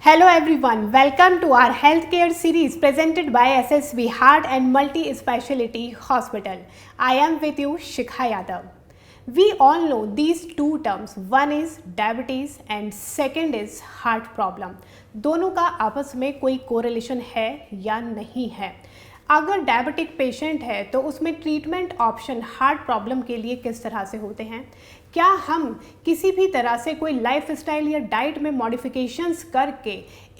Hello everyone, welcome to our healthcare series presented by SSV Heart and Multi-Speciality Hospital. I am with you, Shikha Yadav. We all know these two terms, one is diabetes and second is heart problem. दोनों का आपस में कोई correlation है या नहीं है? अगर डायबिटिक पेशेंट है तो उसमें ट्रीटमेंट ऑप्शन हार्ट प्रॉब्लम के लिए किस तरह से होते हैं? क्या हम किसी भी तरह से कोई लाइफस्टाइल या डाइट में मॉडिफिकेशंस करके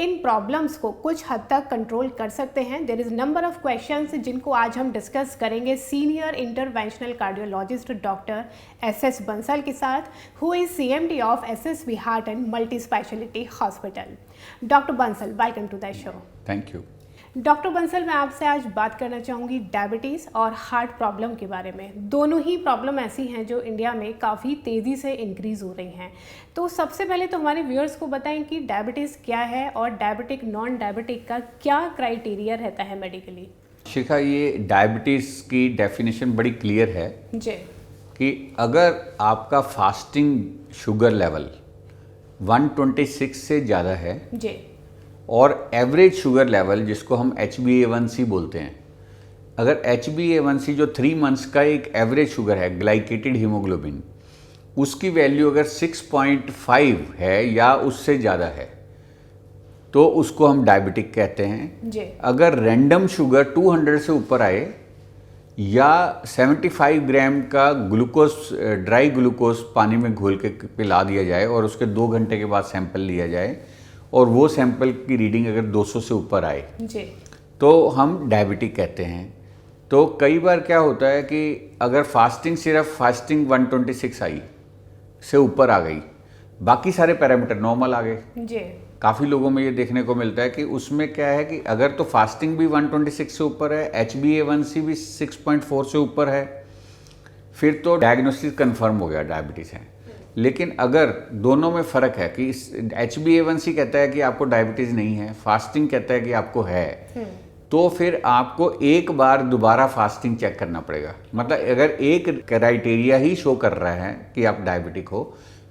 इन प्रॉब्लम्स को कुछ हद तक कंट्रोल कर सकते हैं? There is number of questions जिनको आज हम डिस्कस करेंगे senior interventional cardiologist doctor S Bansal के साथ, who is CMD of SSV heart and multi speciality hospital. Doctor Bansal, welcome to the show. Thank you. Doctor Bansal, मैं आपसे आज बात करना चाहूँगी डायबिटीज़ और हार्ट प्रॉब्लम के बारे में. दोनों ही प्रॉब्लम ऐसी हैं जो इंडिया में काफ़ी तेज़ी से इंक्रीज़ हो रही हैं. तो सबसे पहले तो हमारे व्यूअर्स को बताएं कि डायबिटीज़ क्या है और डायबिटिक नॉन डायबिटिक का क्या क्राइटेरिया रहता है मेडिकली. शिखा, ये डायबिटीज़ की डेफिनेशन बड़ी क्लियर है जी कि अगर आपका फास्टिंग शुगर लेवल 126 से ज़्यादा है जी और एवरेज शुगर लेवल जिसको हम HbA1c बोलते हैं, अगर HbA1c जो 3 मंथ्स का एक एवरेज शुगर है ग्लाइकेटेड हीमोग्लोबिन, उसकी वैल्यू अगर 6.5 है या उससे ज़्यादा है तो उसको हम डायबिटिक कहते हैं जी. अगर रैंडम शुगर 200 से ऊपर आए या 75 ग्राम का ग्लूकोज, ड्राई ग्लूकोज पानी में घोल के पिला दिया जाए और उसके 2 घंटे के बाद सैंपल लिया जाए और वो सैंपल की रीडिंग अगर 200 से ऊपर आए जी तो हम डायबिटिक कहते हैं. तो कई बार क्या होता है कि अगर फास्टिंग 126 आई से ऊपर आ गई, बाकी सारे पैरामीटर नॉर्मल आ गए. जी. काफ़ी लोगों में ये देखने को मिलता है कि उसमें क्या है कि अगर तो फास्टिंग भी 126 से ऊपर है, HbA1c भी 6.4 से ऊपर है, फिर तो डायग्नोसिस कंफर्म हो गया डायबिटीज़ है. लेकिन अगर दोनों में फ़र्क है कि HbA1c कहता है कि आपको डायबिटीज़ नहीं है, फास्टिंग कहता है कि आपको है, तो फिर आपको एक बार दोबारा फास्टिंग चेक करना पड़ेगा. मतलब अगर एक क्राइटेरिया ही शो कर रहा है कि आप डायबिटिक हो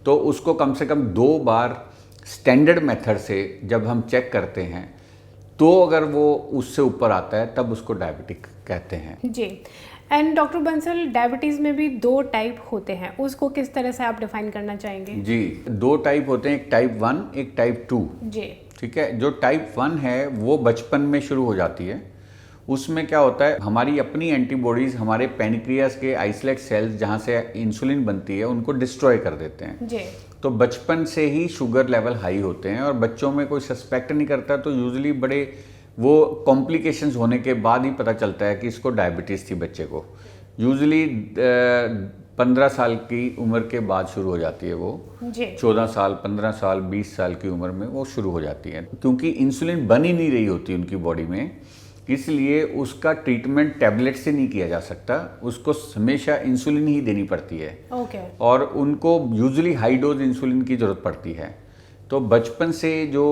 तो उसको कम से कम 2 बार स्टैंडर्ड मेथड से जब हम चेक करते हैं तो अगर वो उससे ऊपर आता है तब उसको डायबिटिक कहते हैं. जी. एंड डॉक्टर बंसल, डायबिटीज़ में भी 2 टाइप होते हैं, उसको किस तरह से आप डिफाइन करना चाहेंगे? जी, 2 टाइप होते हैं, एक टाइप 1 एक टाइप 2. जी. ठीक है. जो टाइप 1 है वो बचपन में शुरू हो जाती है. उसमें क्या होता है, हमारी अपनी एंटीबॉडीज़ हमारे पैनक्रियास के आइसोलेट सेल्स जहाँ से इंसुलिन बनती है उनको डिस्ट्रॉय कर देते हैं. जी. तो बचपन से ही शुगर लेवल हाई होते हैं और बच्चों में कोई सस्पेक्ट नहीं करता, तो यूजुअली बड़े वो कॉम्प्लिकेशंस होने के बाद ही पता चलता है कि इसको डायबिटीज़ थी बच्चे को. यूजुअली 15 साल की उम्र के बाद शुरू हो जाती है वो. जी. 14 साल, 15 साल, 20 साल की उम्र में वो शुरू हो जाती है, क्योंकि इंसुलिन बन ही नहीं रही होती उनकी बॉडी में. इसलिए उसका ट्रीटमेंट टैबलेट से नहीं किया जा सकता, उसको हमेशा इंसुलिन ही देनी पड़ती है. ओके. और उनको यूजुअली हाई डोज इंसुलिन की ज़रूरत पड़ती है. तो बचपन से जो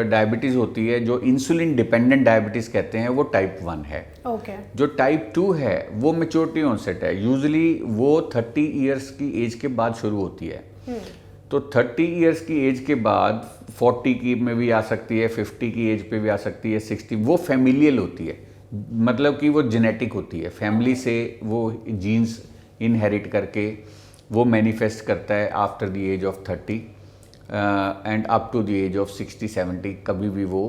डायबिटीज़ होती है, जो इंसुलिन डिपेंडेंट डायबिटीज़ कहते हैं, वो टाइप 1 है. ओके. जो टाइप 2 है वो मैच्योरिटी ऑनसेट है. यूजुअली वो 30 इयर्स की एज के बाद शुरू होती है. तो 30 इयर्स की एज के बाद 40 की में भी आ सकती है, 50 की एज पे भी आ सकती है, 60. वो फैमिलियल होती है, मतलब कि वो जेनेटिक होती है. फैमिली से वो जीन्स इनहेरिट करके वो मैनिफेस्ट करता है after the age of 30 and up to the age of 60-70 कभी भी वो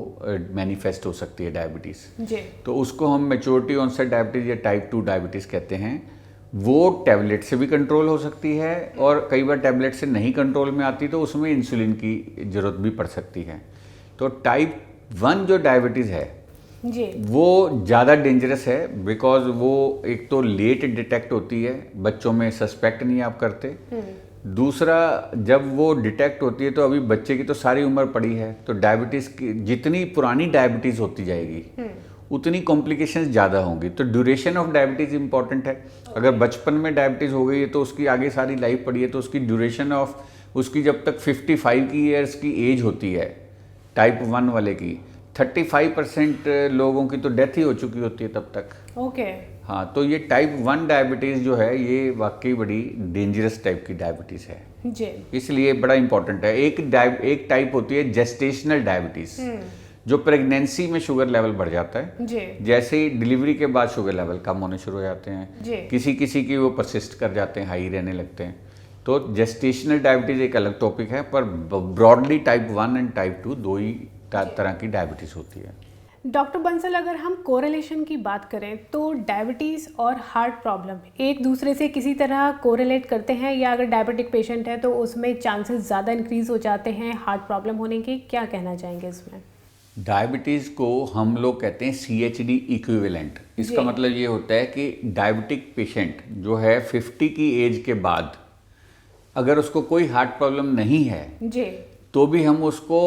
मैनिफेस्ट हो सकती है डायबिटीज़. जी. तो उसको हम मैच्योरिटी ऑनसेट डायबिटीज़ या टाइप 2 डायबिटीज़ कहते हैं. वो टैबलेट से भी कंट्रोल हो सकती है और कई बार टैबलेट से नहीं कंट्रोल में आती तो उसमें इंसुलिन की ज़रूरत भी पड़ सकती है. तो टाइप 1 जो डायबिटीज़ है जी. वो ज़्यादा डेंजरस है, बिकॉज वो एक तो लेट डिटेक्ट होती है, बच्चों में सस्पेक्ट नहीं आप करते. दूसरा, जब वो डिटेक्ट होती है तो अभी बच्चे की तो सारी उम्र पड़ी है, तो डायबिटीज़ की जितनी पुरानी डायबिटीज़ होती जाएगी उतनी कॉम्प्लिकेशंस ज़्यादा होंगी. तो ड्यूरेशन ऑफ डायबिटीज़ इंपॉर्टेंट है. अगर बचपन में डायबिटीज़ हो गई है तो उसकी आगे सारी लाइफ पड़ी है, तो उसकी ड्यूरेशन ऑफ उसकी जब तक 55 की ईयर्स की एज होती है टाइप 1 वाले की, 35% लोगों की तो डेथ ही हो चुकी होती है तब तक. ओके. हाँ, तो ये टाइप 1 डायबिटीज़ जो है ये वाकई बड़ी डेंजरस टाइप की डायबिटीज़ है जी। इसलिए बड़ा इंपॉर्टेंट है। एक टाइप होती है जेस्टेशनल डायबिटीज़ जो प्रेगनेंसी में शुगर लेवल बढ़ जाता है जी। जैसे ही डिलीवरी के बाद शुगर लेवल कम होने शुरू हो जाते हैं जी। किसी किसी की वो परसिस्ट कर जाते हैं, हाई रहने लगते हैं। तो जेस्टेशनल डायबिटीज़ एक अलग टॉपिक है, पर ब्रॉडली टाइप 1 एंड टाइप 2 दो ही तरह की डायबिटीज़ होती है। डॉक्टर बंसल, अगर हम कोरिलेशन की बात करें तो डायबिटीज़ और हार्ट प्रॉब्लम एक दूसरे से किसी तरह कोरिलेट करते हैं, या अगर डायबिटिक पेशेंट है तो उसमें चांसेस ज़्यादा इंक्रीज़ हो जाते हैं हार्ट प्रॉब्लम होने के, क्या कहना चाहेंगे इसमें? डायबिटीज़ को हम लोग कहते हैं CHD इक्विवेलेंट। इसका मतलब ये होता है कि डायबिटिक पेशेंट जो है 50 की एज के बाद अगर उसको कोई हार्ट प्रॉब्लम नहीं है जी, तो भी हम उसको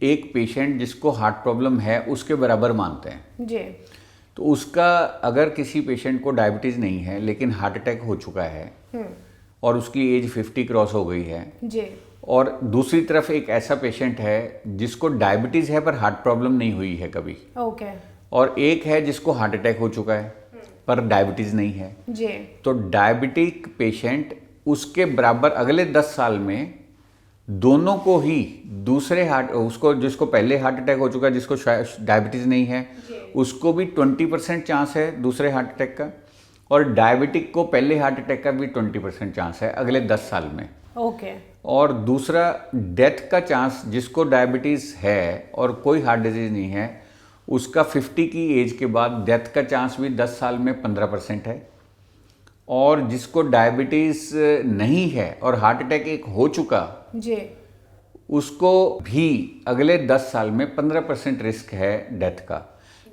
एक पेशेंट जिसको हार्ट प्रॉब्लम है उसके बराबर मानते हैं जी। तो उसका अगर किसी पेशेंट को डायबिटीज़ नहीं है लेकिन हार्ट अटैक हो चुका है और उसकी एज 50 क्रॉस हो गई है जी। और दूसरी तरफ एक ऐसा पेशेंट है जिसको डायबिटीज़ है पर हार्ट प्रॉब्लम नहीं हुई है कभी, ओके। और एक है जिसको हार्ट अटैक हो चुका है पर डायबिटीज़ नहीं है, जी। तो डायबिटिक पेशेंट उसके बराबर अगले 10 साल में दोनों को ही दूसरे हार्ट उसको जिसको पहले हार्ट अटैक हो चुका है जिसको डायबिटीज़ नहीं है उसको भी 20% चांस है दूसरे हार्ट अटैक का, और डायबिटिक को पहले हार्ट अटैक का भी 20% चांस है अगले 10 साल में। ओके। और दूसरा डेथ का चांस जिसको डायबिटीज़ है और कोई हार्ट डिजीज़ नहीं है उसका 50 की एज के बाद डेथ का चांस भी 10 साल में 15% है, और जिसको डायबिटीज़ नहीं है और हार्ट अटैक एक हो चुका जी, उसको भी अगले 10 साल में 15% रिस्क है डेथ का।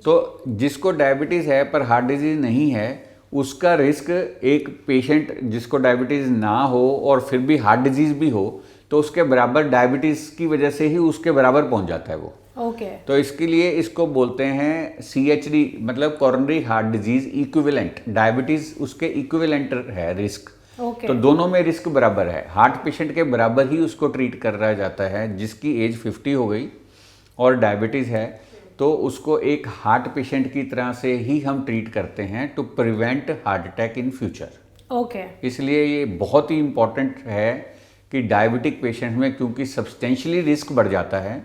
तो जिसको डायबिटीज़ है पर हार्ट डिजीज़ नहीं है उसका रिस्क एक पेशेंट जिसको डायबिटीज़ ना हो और फिर भी हार्ट डिजीज़ भी हो तो उसके बराबर डायबिटीज़ की वजह से ही उसके बराबर पहुंच जाता है वो। ओके। तो इसके लिए इसको बोलते हैं CHD मतलब coronary heart disease equivalent. Diabetes उसके इक्विवेलेंट है रिस्क। ओके। तो दोनों में रिस्क बराबर है, हार्ट पेशेंट के बराबर ही उसको ट्रीट कर रहा जाता है जिसकी एज 50 हो गई और डायबिटीज़ है तो उसको एक हार्ट पेशेंट की तरह से ही हम ट्रीट करते हैं to prevent heart attack in future. Okay. इसलिए ये बहुत ही इम्पॉर्टेंट है कि डायबिटिक पेशेंट में क्योंकि सब्सटेंशियली रिस्क बढ़ जाता है,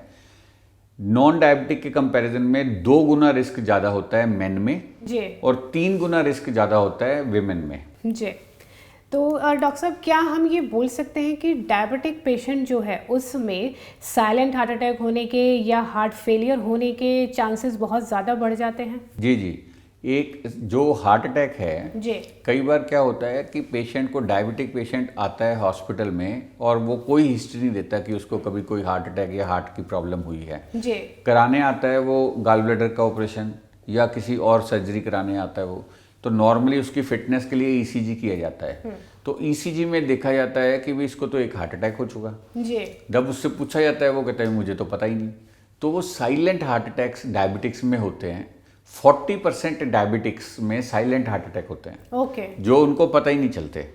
नॉन डायबिटिक के कंपैरिजन में 2 गुना रिस्क ज़्यादा होता है मेन में जी, और 3 गुना रिस्क ज़्यादा होता है विमेन में। जी। तो डॉक्टर साहब, क्या हम ये बोल सकते हैं कि डायबिटिक पेशेंट जो है उसमें साइलेंट हार्ट अटैक होने के या हार्ट फेलियर होने के चांसेस बहुत ज़्यादा बढ़ जाते हैं? जी जी, एक जो हार्ट अटैक है जी, कई बार क्या होता है कि पेशेंट को डायबिटिक पेशेंट आता है हॉस्पिटल में और वो कोई हिस्ट्री नहीं देता कि उसको कभी कोई हार्ट अटैक या हार्ट की प्रॉब्लम हुई है। जी, कराने आता है वो गॉल ब्लैडर का ऑपरेशन या किसी और सर्जरी कराने आता है वो, तो नॉर्मली उसकी फिटनेस के लिए ECG किया जाता है। तो ECG में देखा जाता है कि भी इसको तो एक हार्ट अटैक हो चुका। जी, जब उससे पूछा जाता है वो कहता है मुझे तो पता ही नहीं। तो वो साइलेंट हार्ट अटैक्स डायबिटिक्स में होते हैं। 40% डायबिटिक्स में साइलेंट हार्ट अटैक होते हैं ओके। जो उनको पता ही नहीं चलते,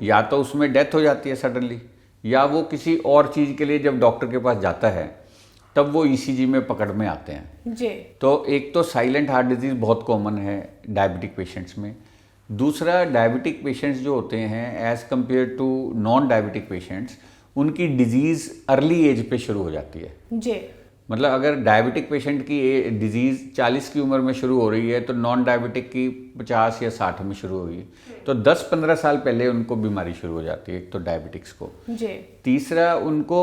या तो उसमें डेथ हो जाती है सडनली या वो किसी और चीज़ के लिए जब डॉक्टर के पास जाता है तब वो ECG में पकड़ में आते हैं। जी, तो एक तो साइलेंट हार्ट डिजीज़ बहुत कॉमन है डायबिटिक पेशेंट्स में। दूसरा, डायबिटिक पेशेंट्स जो होते हैं as compared to non diabetic patients उनकी डिजीज़ अर्ली एज पे शुरू हो जाती है। जी, मतलब अगर डायबिटिक पेशेंट की डिजीज़ 40 की उम्र में शुरू हो रही है तो नॉन डायबिटिक की 50 या 60 में शुरू हुई, तो 10-15 साल पहले उनको बीमारी शुरू हो जाती है एक तो डायबिटिक्स को। जी, तीसरा, उनको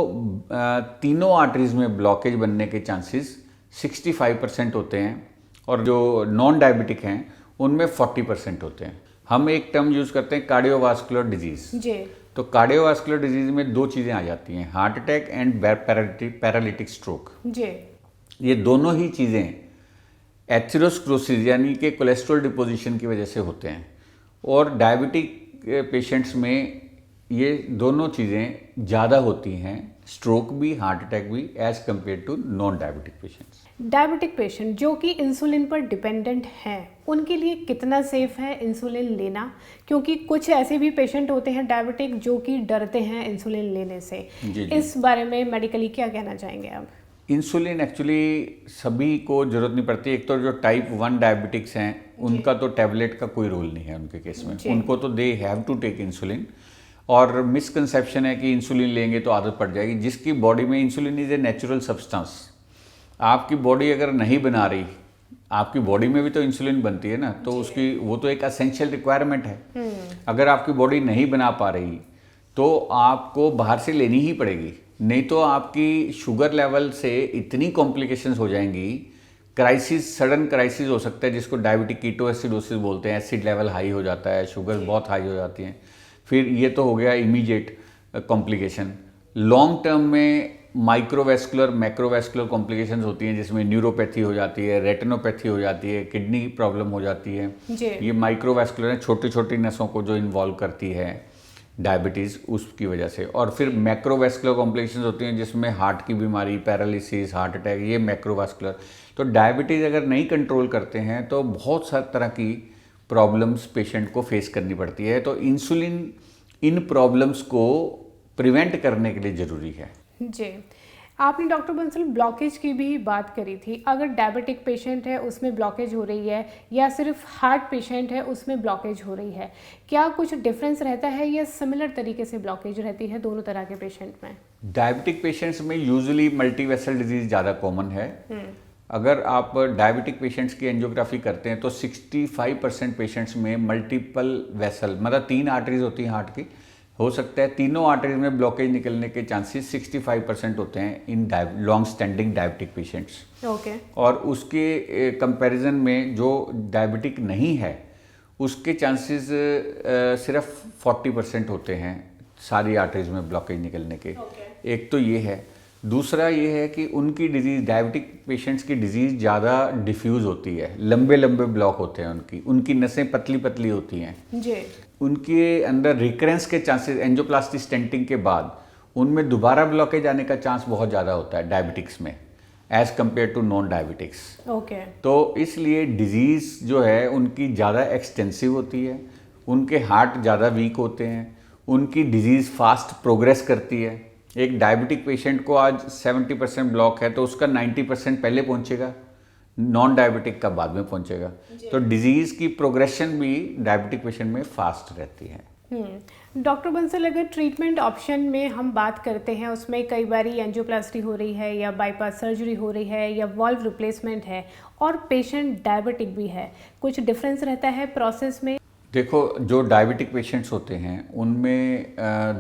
तीनों आर्टरीज में ब्लॉकेज बनने के चांसेस 65% होते हैं और जो नॉन डायबिटिक हैं उनमें 40% होते हैं। हम एक टर्म यूज़ करते हैं कार्डियोवास्कुलर डिजीज़। जी, तो कार्डियोवास्कुलर डिजीज में 2 चीज़ें आ जाती हैं, heart attack and paralytic stroke. जी, ये दोनों ही चीज़ें एथेरोस्क्लेरोसिस यानी कि कोलेस्ट्रॉल डिपोजिशन की वजह से होते हैं, और डायबिटिक पेशेंट्स में ये दोनों चीज़ें ज़्यादा होती हैं, स्ट्रोक भी हार्ट अटैक भी, as compared to non diabetic patients. Diabetic patient जो कि इंसुलिन पर डिपेंडेंट हैं उनके लिए कितना सेफ है इंसुलिन लेना? क्योंकि कुछ ऐसे भी पेशेंट होते हैं डायबिटिक जो कि डरते हैं इंसुलिन लेने से। जी। इस बारे में मेडिकली क्या कहना चाहेंगे आप? इंसुलिन एक्चुअली सभी को जरूरत नहीं पड़ती। एक तो जो टाइप 1 डायबिटिक्स हैं उनका तो टैबलेट का कोई रोल नहीं है उनके केस में, उनको तो they have to take insulin. और मिसकंसेप्शन है कि इंसुलिन लेंगे तो आदत पड़ जाएगी। जिसकी बॉडी में insulin is a natural substance, आपकी बॉडी अगर नहीं बना रही, आपकी बॉडी में भी तो इंसुलिन बनती है ना, तो उसकी वो तो एक एसेंशियल रिक्वायरमेंट है। अगर आपकी बॉडी नहीं बना पा रही तो आपको बाहर से लेनी ही पड़ेगी, नहीं तो आपकी शुगर लेवल से इतनी कॉम्प्लिकेशंस हो जाएंगी, क्राइसिस, सडन क्राइसिस हो सकता है जिसको डायबिटिक कीटोएसिडोसिस बोलते हैं। एसिड लेवल हाई हो जाता है, शुगर बहुत हाई हो जाती हैं। फिर ये तो हो गया इमीडिएट कॉम्प्लिकेशन। लॉन्ग टर्म में माइक्रोवेस्कुलर मैक्रोवेस्कुलर कॉम्प्लिकेशंस होती हैं, जिसमें न्यूरोपैथी हो जाती है, रेटिनोपैथी हो जाती है, किडनी प्रॉब्लम हो जाती है। ये माइक्रोवेस्कुलर है, छोटी छोटी नसों को जो इन्वॉल्व करती है डायबिटीज़, उसकी वजह से। और फिर मैक्रोवेस्कुलर कॉम्प्लिकेशंस होती हैं जिसमें हार्ट की बीमारी, पैरालिसिस, हार्ट अटैक, ये मैक्रोवेस्कुलर। तो डायबिटीज़ अगर नहीं कंट्रोल करते हैं तो बहुत सारी तरह की प्रॉब्लम्स पेशेंट को फेस करनी पड़ती है। तो इंसुलिन इन प्रॉब्लम्स को प्रिवेंट करने के लिए ज़रूरी है। जी, आपने डॉक्टर बंसल ब्लॉकेज की भी बात करी थी। अगर डायबिटिक पेशेंट है उसमें ब्लॉकेज हो रही है, या सिर्फ हार्ट पेशेंट है उसमें ब्लॉकेज हो रही है, क्या कुछ डिफरेंस रहता है या सिमिलर तरीके से ब्लॉकेज रहती है दोनों तरह के पेशेंट में? डायबिटिक पेशेंट्स में यूजुअली मल्टी वेसल डिजीज ज़्यादा कॉमन है। अगर आप डायबिटिक पेशेंट्स की एंजियोग्राफी करते हैं तो 65% पेशेंट्स में मल्टीपल वेसल, मतलब 3 आर्टरीज होती हैं हार्ट की, हो सकता है तीनों आर्टरीज में ब्लॉकेज निकलने के चांसेस 65% होते हैं in long standing diabetic patients. Okay. और उसके कंपैरिजन में जो डायबिटिक नहीं है उसके चांसेस सिर्फ 40% होते हैं सारी आर्टरीज में ब्लॉकेज निकलने के। एक तो ये है। दूसरा ये है कि उनकी डिजीज़, डायबिटिक पेशेंट्स की डिजीज़ ज़्यादा डिफ्यूज़ होती है, लंबे लंबे ब्लॉक होते हैं उनकी नसें पतली पतली होती हैं जी। उनके अंदर रिकरेंस के चांसेस, एंजियोप्लास्टी स्टेंटिंग के बाद उनमें दोबारा ब्लॉकेज आने का चांस बहुत ज़्यादा होता है डायबिटिक्स में as compared to non diabetics. Okay. तो इसलिए डिजीज़ जो है उनकी ज़्यादा एक्सटेंसिव होती है, उनके हार्ट ज़्यादा वीक होते हैं, उनकी डिजीज़ फास्ट प्रोग्रेस करती है। एक डायबिटिक पेशेंट को आज 70% ब्लॉक है तो उसका 90% पहले पहुंचेगा, नॉन डायबिटिक का बाद में पहुंचेगा। तो डिजीज़ की प्रोग्रेशन भी डायबिटिक पेशेंट में फास्ट रहती है। डॉक्टर बंसल, अगर ट्रीटमेंट ऑप्शन में हम बात करते हैं उसमें कई बार एंजियोप्लास्टी हो रही है या बाईपास सर्जरी हो रही है या वॉल्व रिप्लेसमेंट है और पेशेंट डायबिटिक भी है, कुछ डिफरेंस रहता है प्रोसेस में? देखो, जो डायबिटिक पेशेंट्स होते हैं उनमें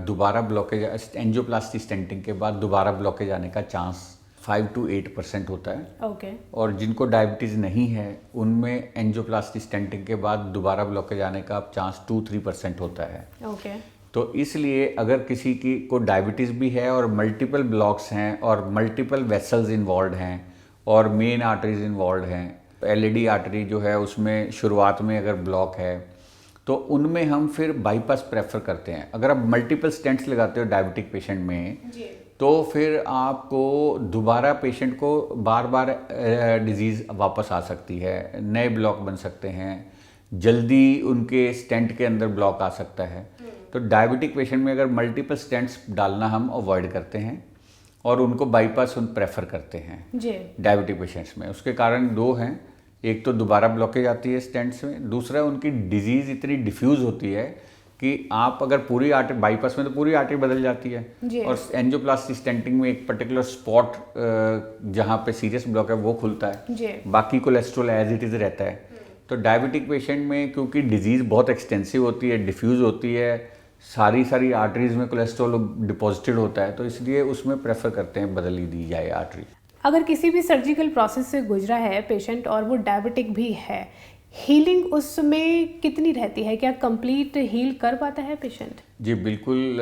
दोबारा ब्लॉकेज, एंजियोप्लास्टी स्टेंटिंग के बाद दोबारा ब्लॉकेज आने का चांस 5 to 8% होता है। ओके। और जिनको डायबिटीज़ नहीं है उनमें एंजियोप्लास्टी स्टेंटिंग के बाद दोबारा ब्लॉकेज आने का चांस 2-3% होता है। ओके। तो इसलिए अगर किसी की को डायबिटीज़ भी है और मल्टीपल ब्लॉक्स हैं और मल्टीपल वेसल्स इन्वॉल्व हैं और मेन आर्टरीज इन्वॉल्व हैं, एलईडी आर्टरी जो है उसमें शुरुआत में अगर ब्लॉक है तो उनमें हम फिर बाईपास प्रेफर करते हैं। अगर आप मल्टीपल स्टेंट्स लगाते हो डायबिटिक पेशेंट में तो फिर आपको दोबारा पेशेंट को बार बार डिजीज़ वापस आ सकती है, नए ब्लॉक बन सकते हैं, जल्दी उनके स्टेंट के अंदर ब्लॉक आ सकता है। तो डायबिटिक पेशेंट में अगर मल्टीपल स्टेंट्स डालना हम अवॉइड करते हैं और उनको बाईपास प्रेफर करते हैं डायबिटिक पेशेंट्स में। उसके कारण दो हैं, एक तो दोबारा ब्लॉकेज आती है स्टेंट्स में, दूसरा उनकी डिजीज़ इतनी डिफ्यूज़ होती है कि आप अगर पूरी आर्टरी, बाईपास में तो पूरी आर्टरी बदल जाती है और एंजियोप्लास्टी स्टेंटिंग में एक पर्टिकुलर स्पॉट जहाँ पे सीरियस ब्लॉक है वो खुलता है, बाकी कोलेस्ट्रॉल एज इट इज़ रहता है। तो डायबिटिक पेशेंट में क्योंकि डिजीज़ बहुत एक्सटेंसिव होती है, डिफ्यूज़ होती है, सारी आर्टरीज में कोलेस्ट्रॉल डिपॉजिटेड होता है, तो इसलिए उसमें प्रेफर करते हैं बदल ही दी जाए आर्टरी। अगर किसी भी सर्जिकल प्रोसेस से गुजरा है पेशेंट और वो डायबिटिक भी है, हीलिंग उसमें कितनी रहती है? क्या कंप्लीट हील कर पाता है पेशेंट? जी बिल्कुल,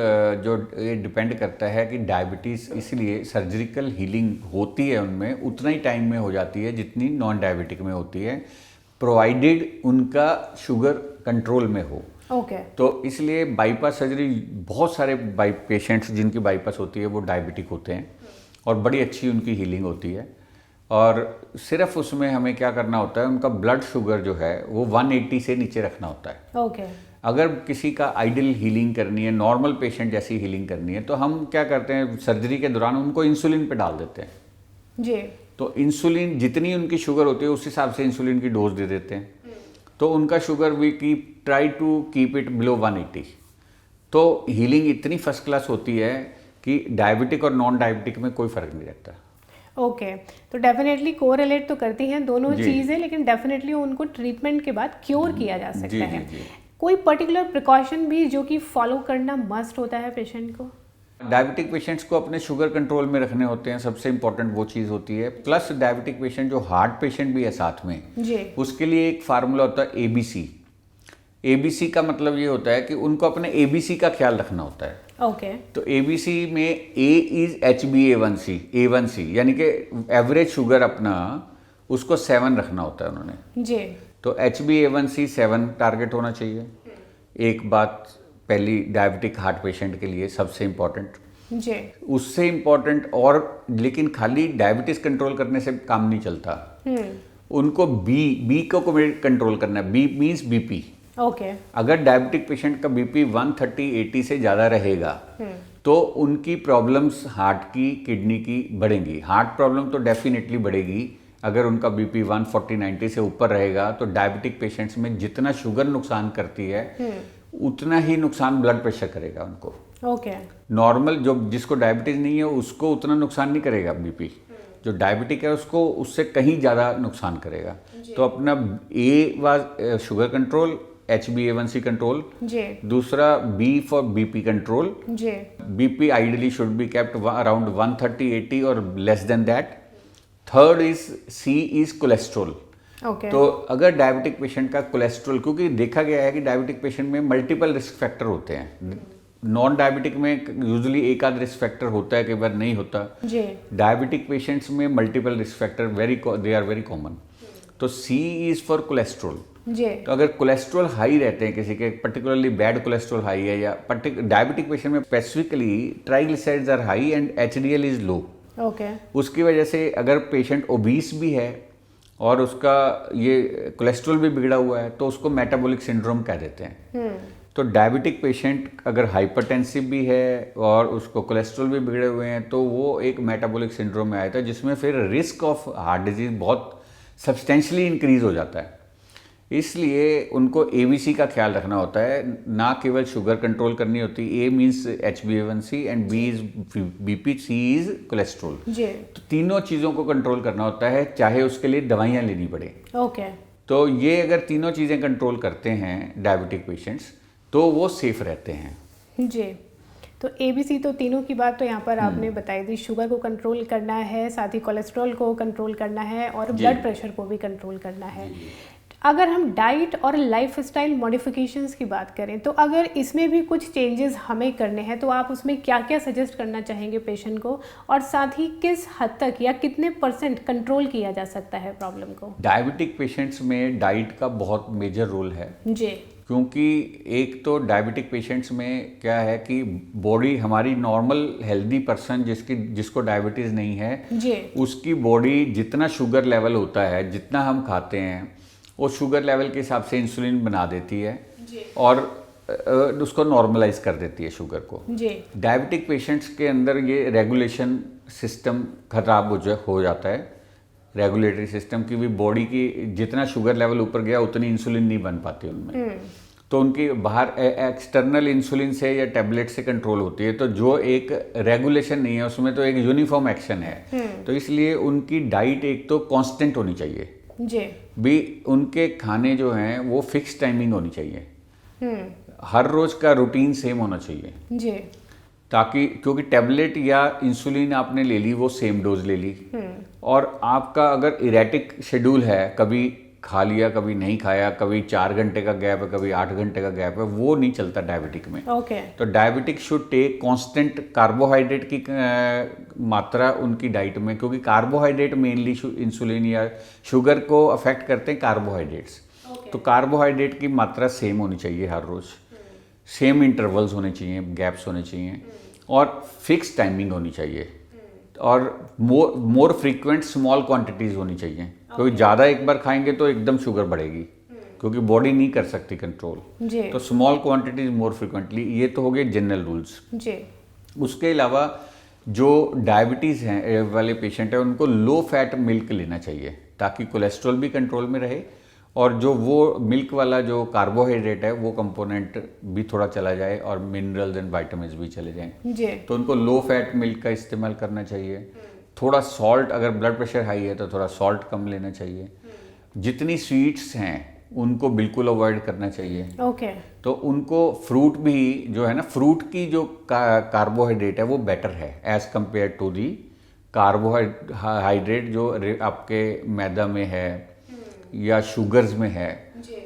जो ये डिपेंड करता है कि डायबिटीज़, इसलिए सर्जिकल हीलिंग होती है उनमें उतना ही टाइम में हो जाती है जितनी नॉन डायबिटिक में होती है, प्रोवाइडेड उनका शुगर कंट्रोल में हो। ओके। तो इसलिए बाईपास सर्जरी, बहुत सारे पेशेंट्स जिनकी बाईपास होती है वो डायबिटिक होते हैं और बड़ी अच्छी उनकी हीलिंग होती है। और सिर्फ उसमें हमें क्या करना होता है, उनका ब्लड शुगर जो है वो 180 से नीचे रखना होता है। ओके। अगर किसी का आइडियल हीलिंग करनी है, नॉर्मल पेशेंट जैसी हीलिंग करनी है, तो हम क्या करते हैं सर्जरी के दौरान उनको इंसुलिन पे डाल देते हैं। जी। तो इंसुलिन जितनी उनकी शुगर होती है उस हिसाब से इंसुलिन की डोज दे देते हैं। तो उनका sugar we try to keep it below 180। तो हीलिंग इतनी फर्स्ट क्लास होती है कि डायबिटिक और नॉन डायबिटिक में कोई फर्क नहीं रहता। ओके, तो डेफिनेटली कोरिलेट तो करती हैं दोनों जी। चीज़ें, लेकिन डेफिनेटली उनको ट्रीटमेंट के बाद क्योर किया जा सकता जी, है। जी, जी। कोई पर्टिकुलर प्रिकॉशन भी जो कि फॉलो करना मस्ट होता है पेशेंट को? डायबिटिक पेशेंट्स को अपने शुगर कंट्रोल में रखने होते हैं, सबसे इंपॉर्टेंट वो चीज़ होती है। प्लस डायबिटिक पेशेंट जो हार्ट पेशेंट भी है साथ में, जी। उसके लिए एक फार्मूला होता है ABC। ABC का मतलब ये होता है कि उनको अपने ABC का ख्याल रखना होता है। ओके। तो ABC में A इज HbA1c, A1c यानी कि एवरेज शुगर अपना उसको 7 रखना होता है उन्होंने। जी। तो HbA1c 7 टारगेट होना चाहिए। एक बात पहली डायबिटिक हार्ट पेशेंट के लिए सबसे इम्पॉर्टेंट। जी। उससे इम्पॉर्टेंट और लेकिन खाली डायबिटीज कंट्रोल करने से काम नहीं चलता। उनको बी को कंट्रोल करना है। B means BP. ओके। अगर डायबिटिक पेशेंट का बीपी 130/80 से ज़्यादा रहेगा तो उनकी प्रॉब्लम्स हार्ट की, किडनी की बढ़ेंगी। हार्ट प्रॉब्लम तो डेफिनेटली बढ़ेगी। अगर उनका बीपी 140/90 से ऊपर रहेगा तो डायबिटिक पेशेंट्स में जितना शुगर नुकसान करती है उतना ही नुकसान ब्लड प्रेशर करेगा उनको। ओके। नॉर्मल जो जिसको डायबिटीज नहीं है उसको उतना नुकसान नहीं करेगा बीपी। जो डायबिटिक है उसको उससे कहीं ज़्यादा नुकसान करेगा। तो अपना A was sugar control, HbA1c control. जी। दूसरा B फॉर BP कंट्रोल। जी। BP ideally should be kept around 130/80 और less than that. Third is C is cholesterol. Okay. तो अगर डायबिटिक पेशेंट का कोलेस्ट्रॉल, क्योंकि देखा गया है कि डायबिटिक पेशेंट में मल्टीपल रिस्क फैक्टर होते हैं। नॉन डायबिटिक में यूजुअली एक आध रिस्क फैक्टर होता है, कई बार नहीं होता। जी। डायबिटिक पेशेंट्स में multiple risk factor they are very common. तो C इज फॉर कोलेस्ट्रॉल। जी। तो अगर कोलेस्ट्रॉल हाई रहते हैं किसी के, पर्टिकुलरली बैड कोलेस्ट्रॉल हाई है या डायबिटिक पेशेंट में specifically triglycerides are high and HDL is low. Okay. उसकी वजह से अगर पेशेंट ओबीस भी है और उसका ये कोलेस्ट्रॉल भी बिगड़ा हुआ है तो उसको मेटाबॉलिक सिंड्रोम कह देते हैं। तो डायबिटिक पेशेंट अगर हाइपरटेंसिव भी है और उसको कोलेस्ट्रॉल भी बिगड़े हुए हैं तो वो एक मेटाबॉलिक सिंड्रोम में आया था, जिसमें फिर रिस्क ऑफ हार्ट डिजीज बहुत सब्सटेंशियली इंक्रीज हो जाता है। इसलिए उनको ABC का ख्याल रखना होता है, ना केवल शुगर कंट्रोल करनी होती। A means HbA1c and B is BP, C is cholesterol. जी। तो तीनों चीज़ों को कंट्रोल करना होता है, चाहे उसके लिए दवाइयाँ लेनी पड़े। ओके। तो ये अगर तीनों चीज़ें कंट्रोल करते हैं डायबिटिक पेशेंट्स तो वो सेफ रहते हैं। जी। तो ABC तो तीनों की बात तो यहाँ पर आपने बताई दी। शुगर को कंट्रोल करना है, साथ ही कोलेस्ट्रॉल को कंट्रोल करना है और ब्लड प्रेशर को भी कंट्रोल करना है। अगर हम डाइट और लाइफस्टाइल मॉडिफिकेशंस की बात करें तो अगर इसमें भी कुछ चेंजेस हमें करने हैं तो आप उसमें क्या क्या सजेस्ट करना चाहेंगे पेशेंट को, और साथ ही किस हद तक या कितने % कंट्रोल किया जा सकता है प्रॉब्लम को? डायबिटिक पेशेंट्स में डाइट का बहुत मेजर रोल है। जी। क्योंकि एक तो डायबिटिक पेशेंट्स में क्या है कि बॉडी हमारी नॉर्मल हेल्दी पर्सन जिसको डायबिटीज़ नहीं है जी। उसकी बॉडी जितना शुगर लेवल होता है, जितना हम खाते हैं वो शुगर लेवल के हिसाब से इंसुलिन बना देती है और उसको नॉर्मलाइज कर देती है शुगर को। जी। डायबिटिक पेशेंट्स के अंदर ये रेगुलेशन सिस्टम खराब हो जाता है, रेगुलेटरी सिस्टम की भी। बॉडी की जितना शुगर लेवल ऊपर गया उतनी इंसुलिन नहीं बन पाती उनमें। तो उनकी बाहर एक्सटर्नल इंसुलिन से या टैबलेट से कंट्रोल होती है। तो जो एक रेगुलेशन नहीं है उसमें तो एक यूनिफॉर्म एक्शन है। तो इसलिए उनकी डाइट एक तो कांस्टेंट होनी चाहिए जी। भी। उनके खाने जो हैं वो फिक्स टाइमिंग होनी चाहिए। हर रोज का रूटीन सेम होना चाहिए जी। ताकि, क्योंकि टैबलेट या इंसुलिन आपने ले ली वो सेम डोज ले ली, और आपका अगर इरेटिक शेड्यूल है, कभी खा लिया कभी नहीं खाया, कभी 4 घंटे का गैप है कभी 8 घंटे का गैप है, वो नहीं चलता डायबिटिक में। ओके। तो diabetic should take constant carbohydrate की मात्रा उनकी डाइट में, क्योंकि कार्बोहाइड्रेट मेनली इंसुलिन या शुगर को अफेक्ट करते हैं कार्बोहाइड्रेट्स। तो कार्बोहाइड्रेट की मात्रा सेम होनी चाहिए हर रोज, सेम इंटरवल्स होने चाहिए, गैप्स होने चाहिए, और फिक्स टाइमिंग होनी चाहिए, और मोर फ्रीक्वेंट स्मॉल क्वांटिटीज होनी चाहिए। क्योंकि ज़्यादा एक बार खाएंगे तो एकदम शुगर बढ़ेगी, क्योंकि बॉडी नहीं कर सकती कंट्रोल। जी। तो स्मॉल क्वांटिटीज मोर फ्रिक्वेंटली, ये तो हो गए जनरल रूल्स। जी। उसके अलावा जो डायबिटीज़ हैं वाले पेशेंट हैं उनको लो फैट मिल्क लेना चाहिए ताकि कोलेस्ट्रॉल भी कंट्रोल में रहे और जो वो मिल्क वाला जो कार्बोहाइड्रेट है वो कंपोनेंट भी थोड़ा चला जाए और मिनरल्स एंड विटामिन्स भी चले जाएं। जी। तो उनको लो फैट मिल्क का इस्तेमाल करना चाहिए। थोड़ा सॉल्ट, अगर ब्लड प्रेशर हाई है तो थोड़ा सॉल्ट कम लेना चाहिए। जितनी स्वीट्स हैं उनको बिल्कुल अवॉइड करना चाहिए। ओके। तो उनको फ्रूट भी जो है ना, फ्रूट की जो कार्बोहाइड्रेट है वो बेटर है as compare to the carbohydrate जो आपके मैदा में है या शुगर्स में है।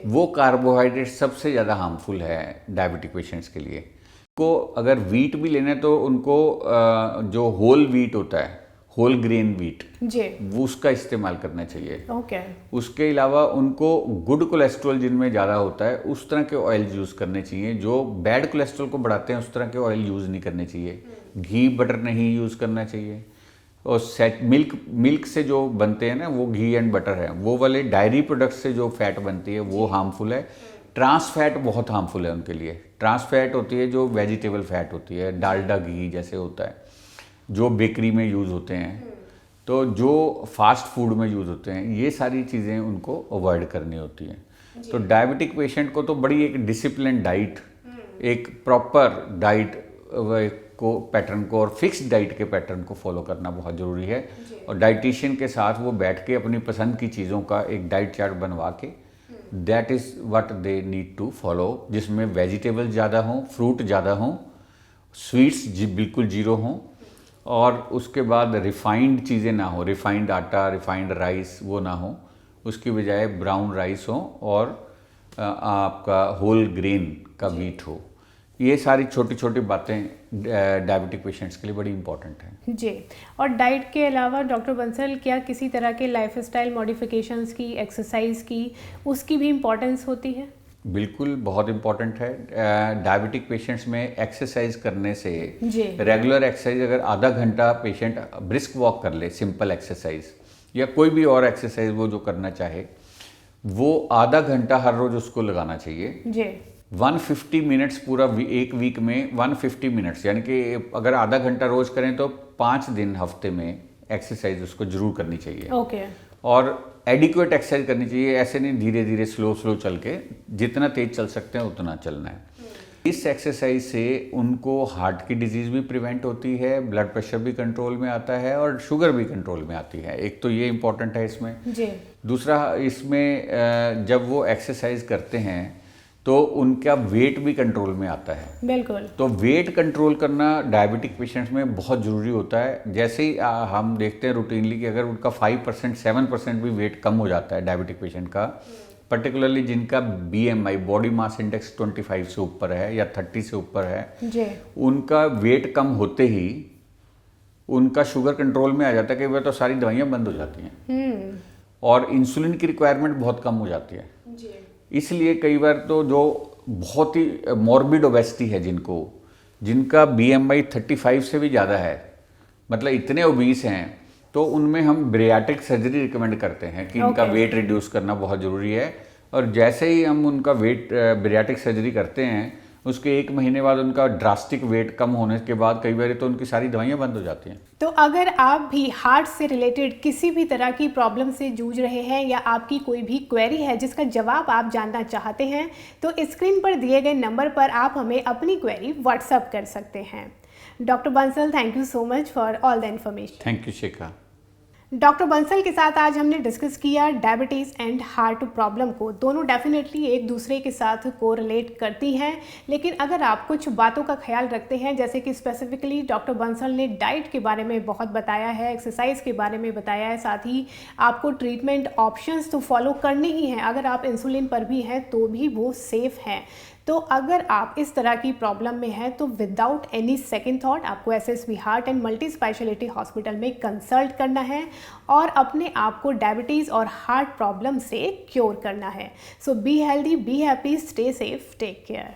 वो कार्बोहाइड्रेट सबसे ज़्यादा हार्मफुल है डायबिटिक पेशेंट्स के लिए। को अगर वीट भी लेना है तो उनको जो होल वीट होता है, होल ग्रेन वीट, जी, वो उसका इस्तेमाल करना चाहिए। ओके। उसके अलावा उनको गुड कोलेस्ट्रॉल जिनमें ज़्यादा होता है उस तरह के ऑयल यूज़ करने चाहिए। जो बैड कोलेस्ट्रॉल को बढ़ाते हैं उस तरह के ऑयल यूज़ नहीं करने चाहिए। घी बटर नहीं यूज़ करना चाहिए। और मिल्क से जो बनते हैं ना वो घी एंड बटर है, वो वाले डायरी प्रोडक्ट्स से जो फैट बनती है वो हार्मफुल है। ट्रांस फैट बहुत हार्मफुल है उनके लिए। ट्रांस फैट होती है जो वेजिटेबल फैट होती है, डालडा घी जैसे होता है, जो बेकरी में यूज़ होते हैं, तो जो फास्ट फूड में यूज़ होते हैं, ये सारी चीज़ें उनको अवॉइड करनी होती हैं। तो डायबिटिक पेशेंट को तो बड़ी एक डिसिप्लिन डाइट, एक प्रॉपर डाइट को पैटर्न को और फिक्स डाइट के पैटर्न को फॉलो करना बहुत ज़रूरी है। और डाइटिशियन के साथ वो बैठ के अपनी पसंद की चीज़ों का एक डाइट चार्ट बनवा के that is what they need to follow, जिसमें वेजिटेबल ज़्यादा हों, फ्रूट ज़्यादा हों, स्वीट्स बिल्कुल जीरो हों, और उसके बाद रिफाइंड चीज़ें ना हो, रिफाइंड आटा, रिफाइंड राइस वो ना हो, उसकी बजाय ब्राउन राइस हो और आपका होल ग्रेन का वीट हो। ये सारी छोटी छोटी बातें डायबिटिक पेशेंट्स के लिए बड़ी इंपॉर्टेंट हैं। जी। और डाइट के अलावा डॉक्टर बंसल क्या किसी तरह के लाइफस्टाइल मॉडिफिकेशंस की, एक्सरसाइज की, उसकी भी इम्पोर्टेंस होती है? बिल्कुल, बहुत इंपॉर्टेंट है। डायबिटिक पेशेंट्स में एक्सरसाइज करने से, जी, रेगुलर एक्सरसाइज, अगर आधा घंटा पेशेंट ब्रिस्क वॉक कर ले, सिंपल एक्सरसाइज या कोई भी और एक्सरसाइज वो जो करना चाहे, वो आधा घंटा हर रोज उसको लगाना चाहिए। जी। 150 मिनट्स पूरा एक वीक में 150 मिनट्स, यानी कि अगर आधा घंटा रोज करें तो 5 दिन हफ्ते में एक्सरसाइज उसको जरूर करनी चाहिए। ओके। और एडिक्वेट एक्सरसाइज करनी चाहिए, ऐसे नहीं धीरे धीरे स्लो चल के, जितना तेज चल सकते हैं उतना चलना है। इस एक्सरसाइज से उनको हार्ट की डिजीज़ भी प्रिवेंट होती है, ब्लड प्रेशर भी कंट्रोल में आता है और शुगर भी कंट्रोल में आती है। एक तो ये इम्पोर्टेंट है इसमें। जी। दूसरा, इसमें जब वो एक्सरसाइज करते हैं तो उनका वेट भी कंट्रोल में आता है। बिल्कुल। तो वेट कंट्रोल करना डायबिटिक पेशेंट्स में बहुत ज़रूरी होता है। जैसे ही हम देखते हैं रूटीनली कि अगर उनका 5% 7% भी वेट कम हो जाता है डायबिटिक पेशेंट का, पर्टिकुलरली जिनका BMI, बॉडी मास इंडेक्स 25 से ऊपर है या 30 से ऊपर है, जी, उनका वेट कम होते ही उनका शुगर कंट्रोल में आ जाता है। कई बार तो सारी दवाइयाँ बंद हो जाती हैं और इंसुलिन की रिक्वायरमेंट बहुत कम हो जाती है। जी। इसलिए कई बार तो जो बहुत ही मॉर्बिड ओबेसिटी है, जिनका BMI 35 से भी ज़्यादा है, मतलब इतने ओबीस हैं, तो उनमें हम बेरियाट्रिक सर्जरी रिकमेंड करते हैं कि इनका वेट रिड्यूस करना बहुत ज़रूरी है। और जैसे ही हम उनका वेट बेरियाट्रिक सर्जरी करते हैं, उसके 1 महीने बाद उनका ड्रास्टिक वेट कम होने के बाद कई बार तो उनकी सारी दवाइयाँ बंद हो जाती हैं। तो अगर आप भी हार्ट से रिलेटेड किसी भी तरह की प्रॉब्लम से जूझ रहे हैं या आपकी कोई भी क्वेरी है जिसका जवाब आप जानना चाहते हैं, तो स्क्रीन पर दिए गए नंबर पर आप हमें अपनी क्वेरी व्हाट्सएप कर सकते हैं। Doctor Bansal, thank you so much for all the information. Thank you Shikha. Doctor Bansal के साथ आज हमने डिस्कस किया डायबिटीज़ एंड हार्ट प्रॉब्लम को। दोनों डेफिनेटली एक दूसरे के साथ कोरिलेट करती हैं, लेकिन अगर आप कुछ बातों का ख्याल रखते हैं, जैसे कि स्पेसिफिकली डॉक्टर बंसल ने डाइट के बारे में बहुत बताया है, एक्सरसाइज के बारे में बताया है, साथ ही आपको ट्रीटमेंट ऑप्शंस तो फॉलो करने ही हैं। अगर आप इंसुलिन पर भी हैं तो भी वो सेफ़ हैं। तो अगर आप इस तरह की प्रॉब्लम में हैं तो विदाउट एनी सेकंड थॉट आपको SSV heart and multi speciality hospital में कंसल्ट करना है और अपने आप को डायबिटीज़ और हार्ट प्रॉब्लम से क्योर करना है। So be healthy, be happy, stay safe, take care.